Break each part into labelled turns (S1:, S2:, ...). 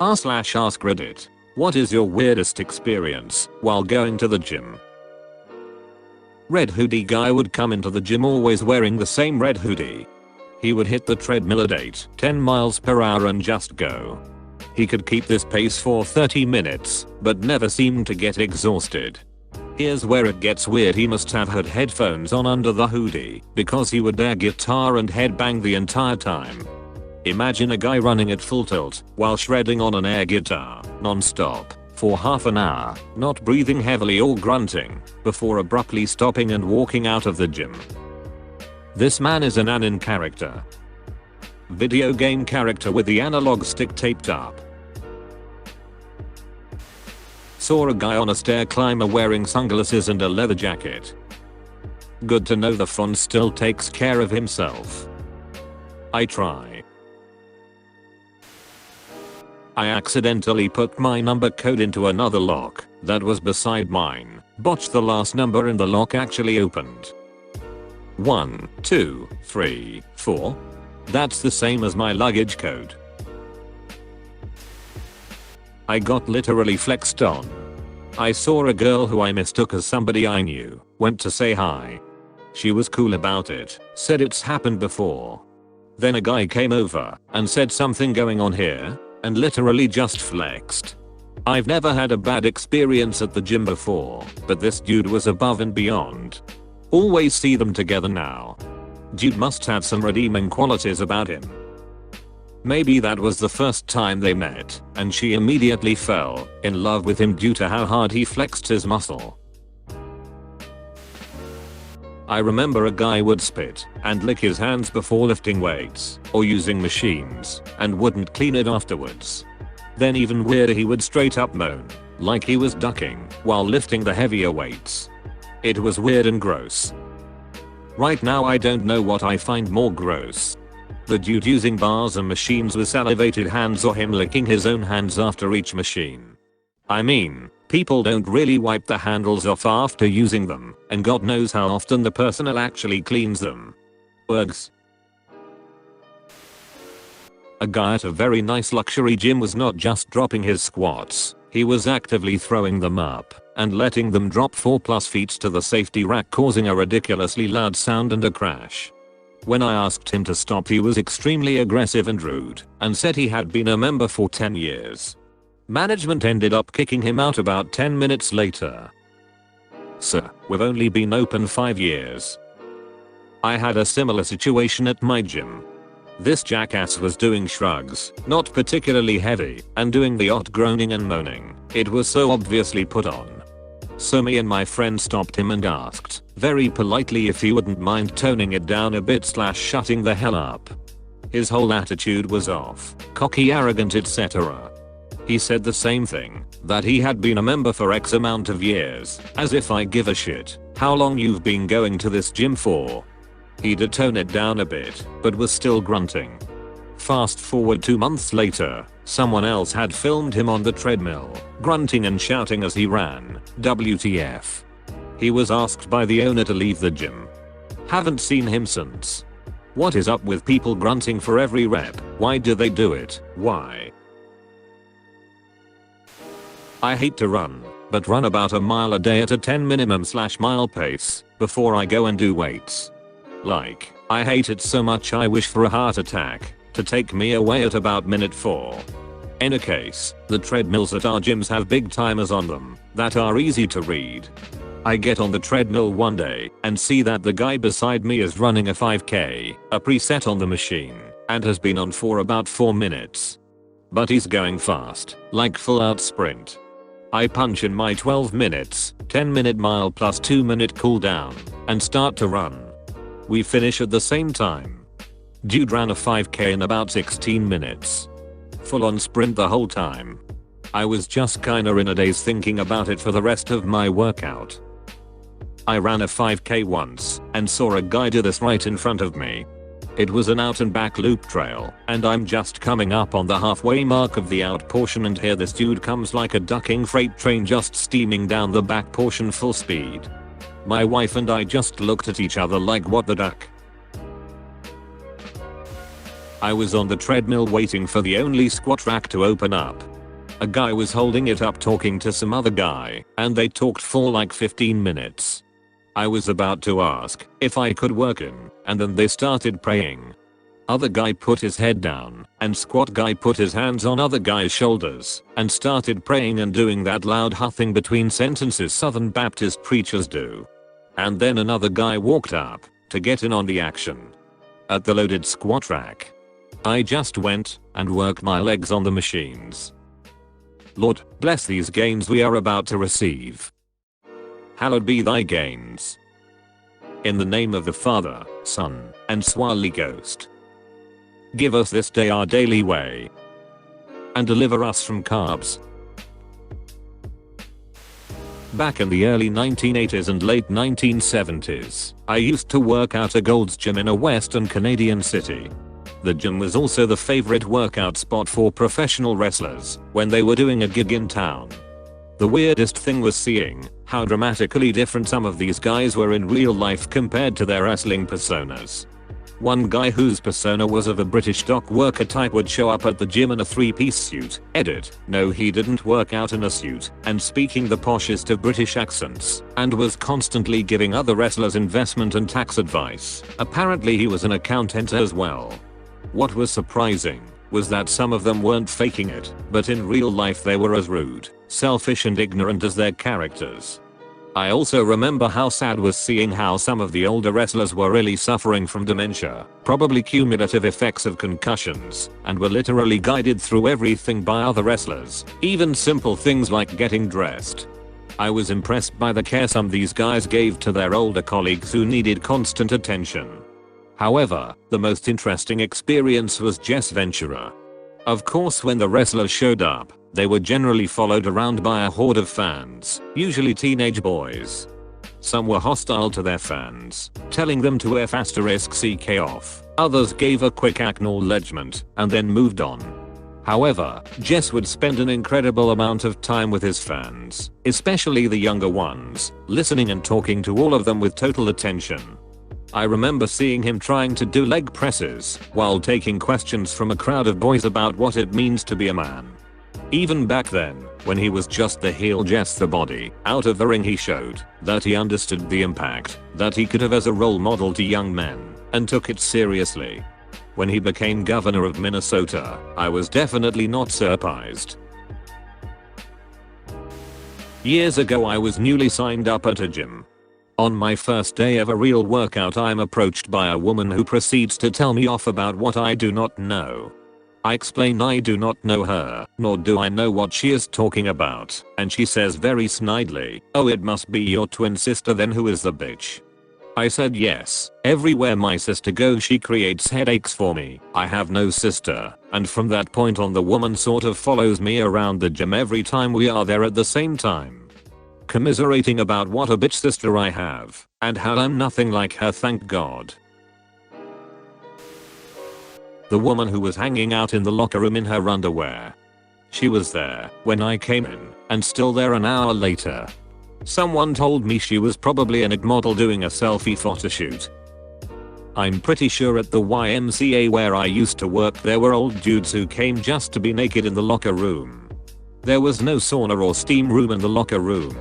S1: r/AskReddit. What is your weirdest experience while going to the gym? Red hoodie guy would come into the gym always wearing the same red hoodie. He would hit the treadmill at 8-10 miles per hour and just go. He could keep this pace for 30 minutes, but never seemed to get exhausted. Here's where it gets weird. He must have had headphones on under the hoodie, because he would air guitar and headbang the entire time. Imagine a guy running at full tilt while shredding on an air guitar, non-stop, for half an hour, not breathing heavily or grunting, before abruptly stopping and walking out of the gym. This man is an anime character. Video game character with the analog stick taped up. Saw a guy on a stair climber wearing sunglasses and a leather jacket. Good to know the font still takes care of himself. I try. I accidentally put my number code into another lock that was beside mine. Botched the last number and the lock actually opened. 1, 2, 3, 4. That's the same as my luggage code. I got literally flexed on. I saw a girl who I mistook as somebody I knew, went to say hi. She was cool about it, said it's happened before. Then a guy came over and said something going on here, and literally just flexed. I've never had a bad experience at the gym before, but this dude was above and beyond. Always see them together now. Dude must have some redeeming qualities about him. Maybe that was the first time they met, and she immediately fell in love with him due to how hard he flexed his muscle. I remember a guy would spit and lick his hands before lifting weights or using machines and wouldn't clean it afterwards. Then even weirder, he would straight up moan like he was ducking while lifting the heavier weights. It was weird and gross. Right now I don't know what I find more gross. The dude using bars and machines with salivated hands or him licking his own hands after each machine. I mean, people don't really wipe the handles off after using them, and God knows how often the personnel actually cleans them. Words. A guy at a very nice luxury gym was not just dropping his squats, he was actively throwing them up and letting them drop 4+ feet to the safety rack, causing a ridiculously loud sound and a crash. When I asked him to stop, he was extremely aggressive and rude and said he had been a member for 10 years. Management ended up kicking him out about 10 minutes later. Sir, we've only been open 5 years. I had a similar situation at my gym. This jackass was doing shrugs, not particularly heavy, and doing the odd groaning and moaning. It was so obviously put on. So me and my friend stopped him and asked, very politely, if he wouldn't mind toning it down a bit / shutting the hell up. His whole attitude was off, cocky, arrogant, etc. He said the same thing, that he had been a member for X amount of years, as if I give a shit how long you've been going to this gym for. He did tone it down a bit, but was still grunting. Fast forward 2 months later, someone else had filmed him on the treadmill, grunting and shouting as he ran. WTF. He was asked by the owner to leave the gym. Haven't seen him since. What is up with people grunting for every rep? Why do they do it? Why? I hate to run, but run about a mile a day at a 10 minimum / mile pace before I go and do weights. Like, I hate it so much I wish for a heart attack to take me away at about minute 4. In a case, the treadmills at our gyms have big timers on them that are easy to read. I get on the treadmill one day and see that the guy beside me is running a 5k, a preset on the machine, and has been on for about 4 minutes. But he's going fast, like full out sprint. I punch in my 12 minutes, 10-minute mile plus 2-minute cooldown, and start to run. We finish at the same time. Dude ran a 5k in about 16 minutes. Full on sprint the whole time. I was just kinda in a daze thinking about it for the rest of my workout. I ran a 5k once and saw a guy do this right in front of me. It was an out and back loop trail, and I'm just coming up on the halfway mark of the out portion, and here this dude comes like a ducking freight train, just steaming down the back portion full speed. My wife and I just looked at each other like, what the duck? I was on the treadmill waiting for the only squat rack to open up A guy was holding it up talking to some other guy, and they talked for like 15 minutes. I was about to ask if I could work in, and then they started praying. Other guy put his head down, and squat guy put his hands on other guy's shoulders, and started praying and doing that loud huffing between sentences Southern Baptist preachers do. And then another guy walked up to get in on the action. At the loaded squat rack, I just went and worked my legs on the machines. Lord, bless these gains we are about to receive. Hallowed be thy gains. In the name of the Father, Son, and Holy Ghost. Give us this day our daily way. And deliver us from carbs. Back in the early 1980s and late 1970s, I used to work out a Gold's Gym in a western Canadian city. The gym was also the favorite workout spot for professional wrestlers when they were doing a gig in town. The weirdest thing was seeing how dramatically different some of these guys were in real life compared to their wrestling personas. One guy whose persona was of a British dock worker type would show up at the gym in a 3-piece suit. Edit, no he didn't work out in a suit, and speaking the poshest of British accents, and was constantly giving other wrestlers investment and tax advice. Apparently he was an accountant as well. What was surprising was that some of them weren't faking it, but in real life they were as rude, selfish and ignorant as their characters. I also remember how sad was seeing how some of the older wrestlers were really suffering from dementia, probably cumulative effects of concussions, and were literally guided through everything by other wrestlers, even simple things like getting dressed. I was impressed by the care some of these guys gave to their older colleagues who needed constant attention. However, the most interesting experience was Jess Ventura. Of course, when the wrestlers showed up, they were generally followed around by a horde of fans, usually teenage boys. Some were hostile to their fans, telling them to F***ck off. Others gave a quick acknowledgement and then moved on. However, Jess would spend an incredible amount of time with his fans, especially the younger ones, listening and talking to all of them with total attention. I remember seeing him trying to do leg presses while taking questions from a crowd of boys about what it means to be a man. Even back then, when he was just the heel Jess the Body, out of the ring he showed that he understood the impact that he could have as a role model to young men, and took it seriously. When he became governor of Minnesota, I was definitely not surprised. Years ago I was newly signed up at a gym. On my first day of a real workout I'm approached by a woman who proceeds to tell me off about what I do not know. I explain I do not know her, nor do I know what she is talking about, and she says very snidely, "Oh, it must be your twin sister then who is the bitch." I said yes, everywhere my sister goes she creates headaches for me. I have no sister, and from that point on the woman sort of follows me around the gym every time we are there at the same time, commiserating about what a bitch sister I have, and how I'm nothing like her, thank God. The woman who was hanging out in the locker room in her underwear. She was there when I came in, and still there an hour later. Someone told me she was probably an model doing a selfie photoshoot. I'm pretty sure at the YMCA where I used to work there were old dudes who came just to be naked in the locker room. There was no sauna or steam room in the locker room.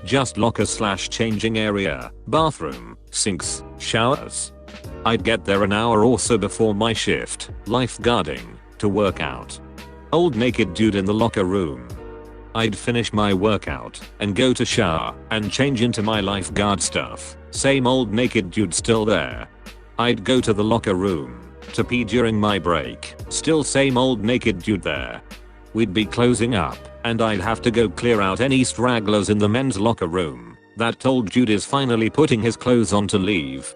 S1: Just locker/changing area, bathroom, sinks, showers. I'd get there an hour or so before my shift, lifeguarding, to work out. Old naked dude in the locker room. I'd finish my workout and go to shower and change into my lifeguard stuff. Same old naked dude still there. I'd go to the locker room to pee during my break. Still same old naked dude there. We'd be closing up and I'd have to go clear out any stragglers in the men's locker room. That old dude is finally putting his clothes on to leave.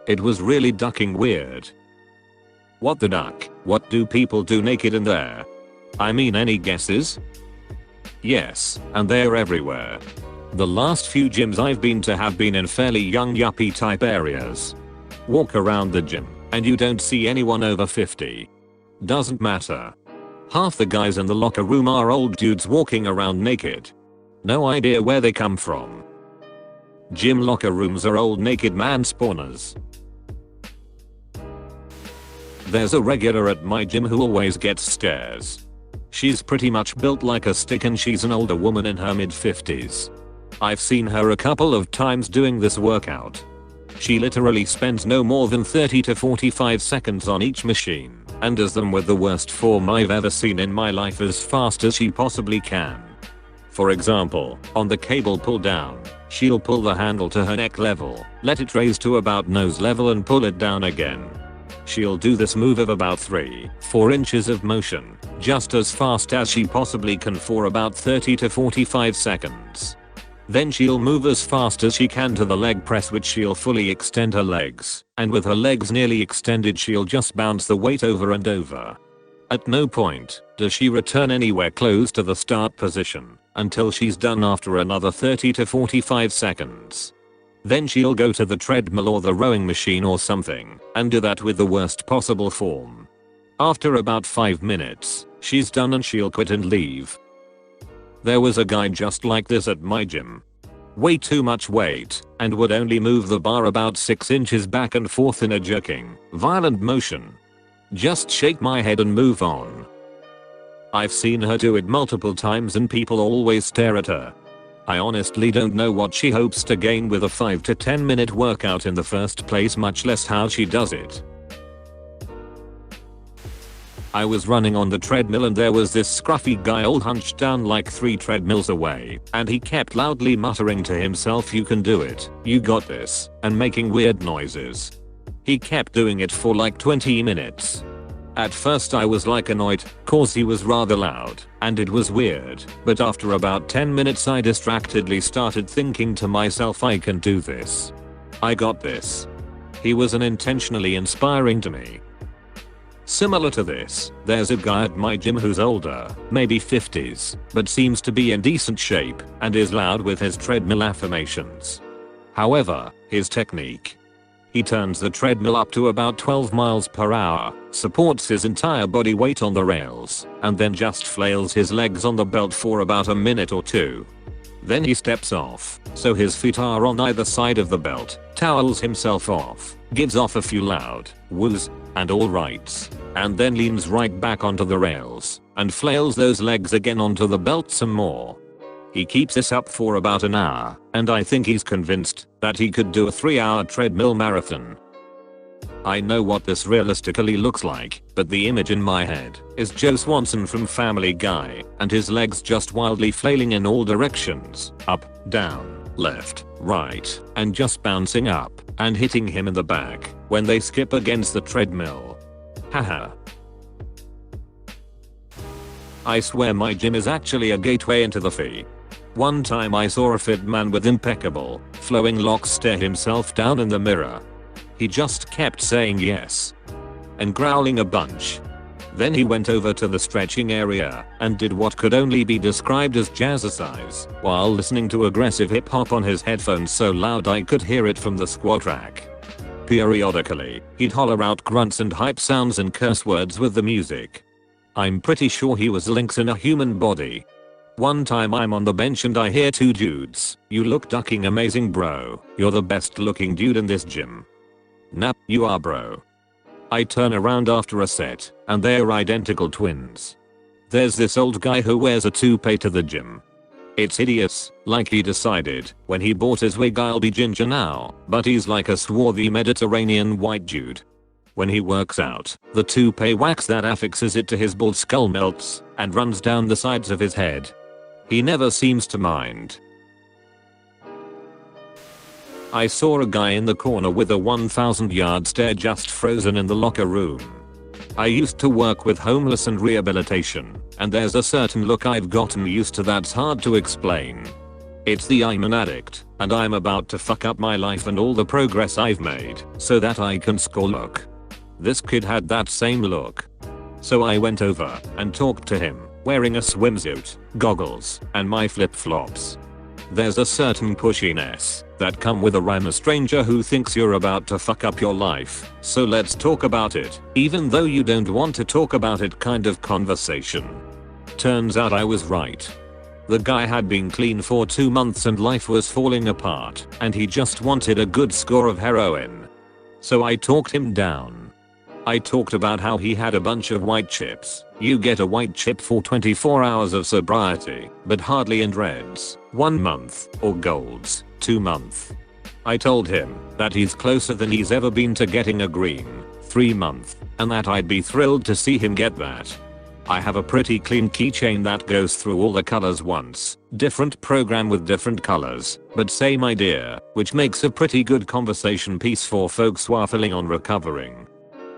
S1: It was really ducking weird. What the duck? What do people do naked in there? I mean, any guesses? Yes, and they're everywhere. The last few gyms I've been to have been in fairly young yuppie type areas. Walk around the gym and you don't see anyone over 50. Doesn't matter. Half the guys in the locker room are old dudes walking around naked. No idea where they come from. Gym locker rooms are old naked man spawners. There's a regular at my gym who always gets stares. She's pretty much built like a stick and she's an older woman in her mid-50s. I've seen her a couple of times doing this workout. She literally spends no more than 30 to 45 seconds on each machine and does them with the worst form I've ever seen in my life as fast as she possibly can. For example, on the cable pull down, she'll pull the handle to her neck level, let it raise to about nose level and pull it down again. She'll do this move of about 3-4 inches of motion, just as fast as she possibly can for about 30 to 45 seconds. Then she'll move as fast as she can to the leg press, which she'll fully extend her legs, and with her legs nearly extended she'll just bounce the weight over and over. At no point does she return anywhere close to the start position until she's done after another 30 to 45 seconds. Then she'll go to the treadmill or the rowing machine or something and do that with the worst possible form. After about 5 minutes, she's done and she'll quit and leave. There was a guy just like this at my gym. Way too much weight and would only move the bar about 6 inches back and forth in a jerking, violent motion. Just shake my head and move on. I've seen her do it multiple times and people always stare at her. I honestly don't know what she hopes to gain with a 5 to 10 minute workout in the first place, much less how she does it. I was running on the treadmill and there was this scruffy guy all hunched down like 3 treadmills away, and he kept loudly muttering to himself, "You can do it, you got this," and making weird noises. He kept doing it for like 20 minutes. At first I was like annoyed, cause he was rather loud, and it was weird, but after about 10 minutes I distractedly started thinking to myself, I can do this. I got this. He was unintentionally inspiring to me. Similar to this, there's a guy at my gym who's older, maybe 50s, but seems to be in decent shape and is loud with his treadmill affirmations. However, his technique. He turns the treadmill up to about 12 miles per hour, supports his entire body weight on the rails, and then just flails his legs on the belt for about a minute or two. Then he steps off, so his feet are on either side of the belt, towels himself off, gives off a few loud woos and all rights, and then leans right back onto the rails and flails those legs again onto the belt some more. He keeps this up for about an hour, and I think he's convinced that he could do a 3-hour treadmill marathon. I know what this realistically looks like, but the image in my head is Joe Swanson from Family Guy and his legs just wildly flailing in all directions, up, down, left, right, and just bouncing up and hitting him in the back when they skip against the treadmill. Haha. I swear my gym is actually a gateway into the Fi. One time I saw a fit man with impeccable, flowing locks stare himself down in the mirror. He just kept saying yes and growling a bunch. Then he went over to the stretching area and did what could only be described as jazzercise while listening to aggressive hip hop on his headphones so loud I could hear it from the squat rack. Periodically, he'd holler out grunts and hype sounds and curse words with the music. I'm pretty sure he was Lynx in a human body. One time I'm on the bench and I hear 2 dudes, "You look ducking amazing, bro. You're the best looking dude in this gym." "Nah, you are, bro." I turn around after a set and they're identical twins. There's this old guy who wears a toupee to the gym. It's hideous, like he decided when he bought his wig I'll be ginger now, but he's like a swarthy Mediterranean white dude. When he works out, the toupee wax that affixes it to his bald skull melts and runs down the sides of his head. He never seems to mind. I saw a guy in the corner with a 1,000-yard stare just frozen in the locker room. I used to work with homeless and rehabilitation, and there's a certain look I've gotten used to that's hard to explain. It's the "I'm an addict, and I'm about to fuck up my life and all the progress I've made, so that I can score" look. This kid had that same look. So I went over and talked to him, wearing a swimsuit, goggles, and my flip-flops. There's a certain pushiness that come with a stranger who thinks you're about to fuck up your life, so let's talk about it, even though you don't want to talk about it kind of conversation. Turns out I was right. The guy had been clean for 2 months and life was falling apart, and he just wanted a good score of heroin. So I talked him down. I talked about how he had a bunch of white chips. You get a white chip for 24 hours of sobriety, but hardly in reds, 1 month, or golds, 2 month. I told him that he's closer than he's ever been to getting a green, 3 month, and that I'd be thrilled to see him get that. I have a pretty clean keychain that goes through all the colors once, different program with different colors, but same idea, which makes a pretty good conversation piece for folks waffling on recovering.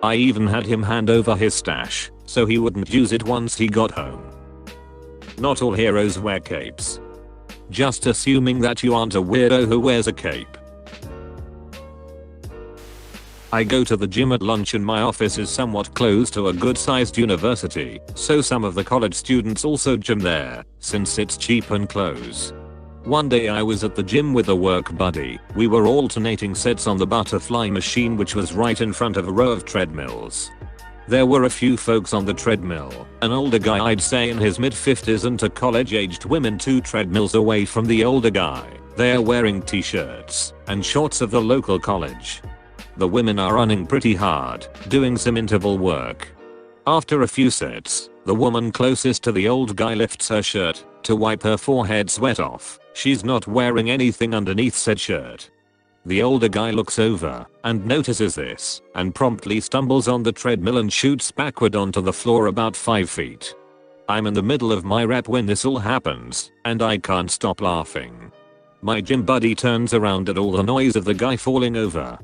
S1: I even had him hand over his stash, so he wouldn't use it once he got home. Not all heroes wear capes. Just assuming that you aren't a weirdo who wears a cape. I go to the gym at lunch and my office is somewhat close to a good sized university, so some of the college students also gym there, since it's cheap and close. One day I was at the gym with a work buddy. We were alternating sets on the butterfly machine, which was right in front of a row of treadmills. There were a few folks on the treadmill, an older guy I'd say in his mid-50s and 2 college-aged women 2 treadmills away from the older guy. They are wearing t-shirts and shorts of the local college. The women are running pretty hard, doing some interval work. After a few sets, the woman closest to the old guy lifts her shirt to wipe her forehead sweat off. She's not wearing anything underneath said shirt. The older guy looks over and notices this and promptly stumbles on the treadmill and shoots backward onto the floor about 5 feet. I'm in the middle of my rep when this all happens, and I can't stop laughing. My gym buddy turns around at all the noise of the guy falling over.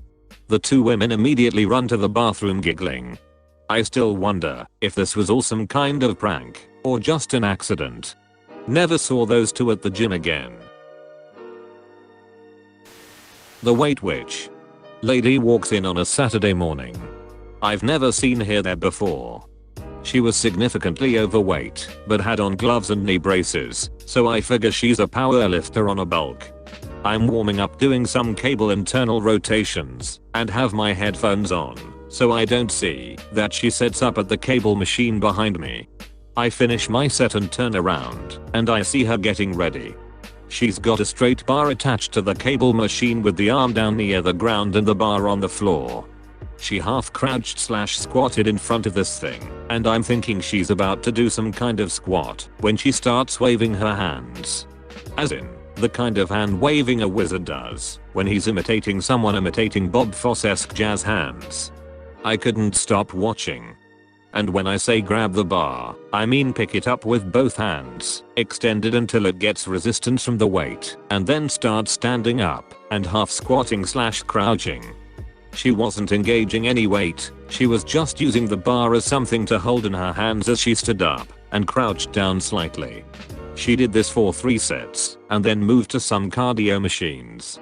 S1: The 2 women immediately run to the bathroom giggling. I still wonder if this was all some kind of prank or just an accident. Never saw those 2 at the gym again. The Weight Witch. Lady walks in on a Saturday morning. I've never seen her there before. She was significantly overweight, but had on gloves and knee braces, so I figure she's a powerlifter on a bulk. I'm warming up doing some cable internal rotations, and have my headphones on, so I don't see that she sets up at the cable machine behind me. I finish my set and turn around, and I see her getting ready. She's got a straight bar attached to the cable machine with the arm down near the ground and the bar on the floor. She half crouched / squatted in front of this thing, and I'm thinking she's about to do some kind of squat when she starts waving her hands. As in, the kind of hand waving a wizard does when he's imitating someone imitating Bob Fosse-esque jazz hands. I couldn't stop watching. And when I say grab the bar, I mean pick it up with both hands, extend it until it gets resistance from the weight, and then start standing up and half squatting / crouching. She wasn't engaging any weight, she was just using the bar as something to hold in her hands as she stood up and crouched down slightly. She did this for 3 sets and then moved to some cardio machines.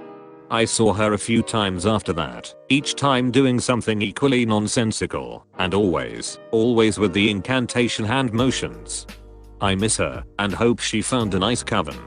S1: I saw her a few times after that, each time doing something equally nonsensical, and always with the incantation hand motions. I miss her and hope she found a nice coven